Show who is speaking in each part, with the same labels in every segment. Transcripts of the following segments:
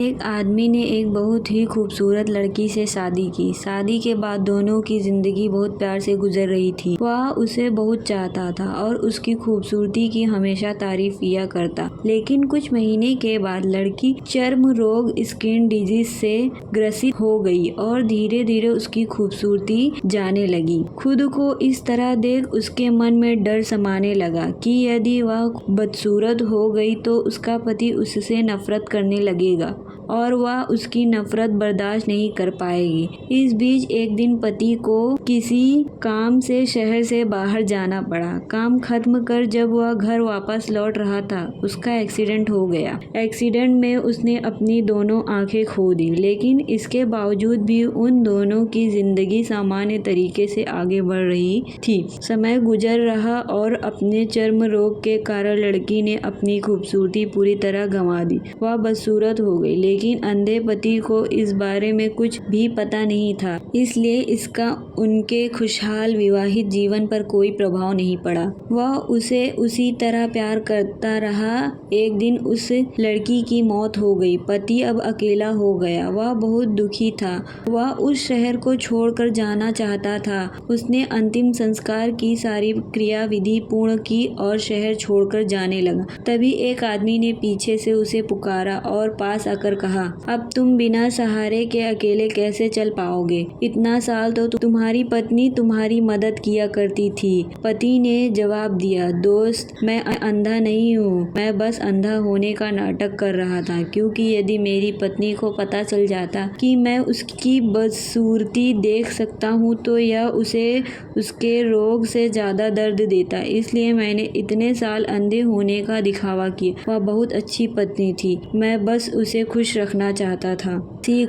Speaker 1: एक आदमी ने एक बहुत ही खूबसूरत लड़की से शादी की। शादी के बाद दोनों की जिंदगी बहुत प्यार से गुजर रही थी। वह उसे बहुत चाहता था और उसकी खूबसूरती की हमेशा तारीफ किया करता। लेकिन कुछ महीने के बाद लड़की चर्म रोग स्किन डिजीज से ग्रसित हो गई और धीरे धीरे उसकी खूबसूरती जाने लगी। खुद को इस तरह देख उसके मन में डर समाने लगा कि यदि वह बदसूरत हो गई तो उसका पति उससे नफरत करने लगेगा और वह उसकी नफरत बर्दाश्त नहीं कर पाएगी। इस बीच एक दिन पति को किसी काम से शहर से बाहर जाना पड़ा। काम खत्म कर जब वह घर वापस लौट रहा था, उसका एक्सीडेंट हो गया। एक्सीडेंट में उसने अपनी दोनों आंखें खो दी, लेकिन इसके बावजूद भी उन दोनों की जिंदगी सामान्य तरीके से आगे बढ़ रही थी। समय गुजर रहा और अपने चर्म रोग के कारण लड़की ने अपनी खूबसूरती पूरी तरह गंवा दी। वह बदसूरत हो गई, लेकिन अंधे पति को इस बारे में कुछ भी पता नहीं था, इसलिए इसका उनके खुशहाल विवाहित जीवन पर कोई प्रभाव नहीं पड़ा। वह उसे उसी तरह प्यार करता रहा। एक दिन उस लड़की की मौत हो गई। पति अब अकेला हो गया। वह बहुत दुखी था। वह उस शहर को छोड़कर जाना चाहता था। उसने अंतिम संस्कार की सारी क्रियाविधि पूर्ण की और शहर छोड़कर जाने लगा। तभी एक आदमी ने पीछे से उसे पुकारा और पास आकर कहा, अब तुम बिना सहारे के अकेले कैसे चल पाओगे? इतना साल तो तुम्हारी पत्नी तुम्हारी मदद किया करती थी। पति ने जवाब दिया, दोस्त, मैं अंधा नहीं हूँ। मैं बस अंधा होने का नाटक कर रहा था, क्योंकि यदि मेरी पत्नी को पता चल जाता कि मैं उसकी बदसूरती देख सकता हूँ तो यह उसे उसके रोग से ज्यादा दर्द देता। इसलिए मैंने इतने साल अंधे होने का दिखावा किया। वह बहुत अच्छी पत्नी थी। मैं बस उसे खुश रखना चाहता था।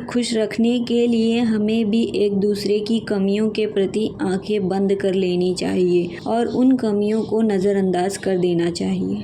Speaker 1: खुश रखने के लिए हमें भी एक दूसरे की कमियों के प्रति आंखें बंद कर लेनी चाहिए और उन कमियों को नजरअंदाज कर देना चाहिए।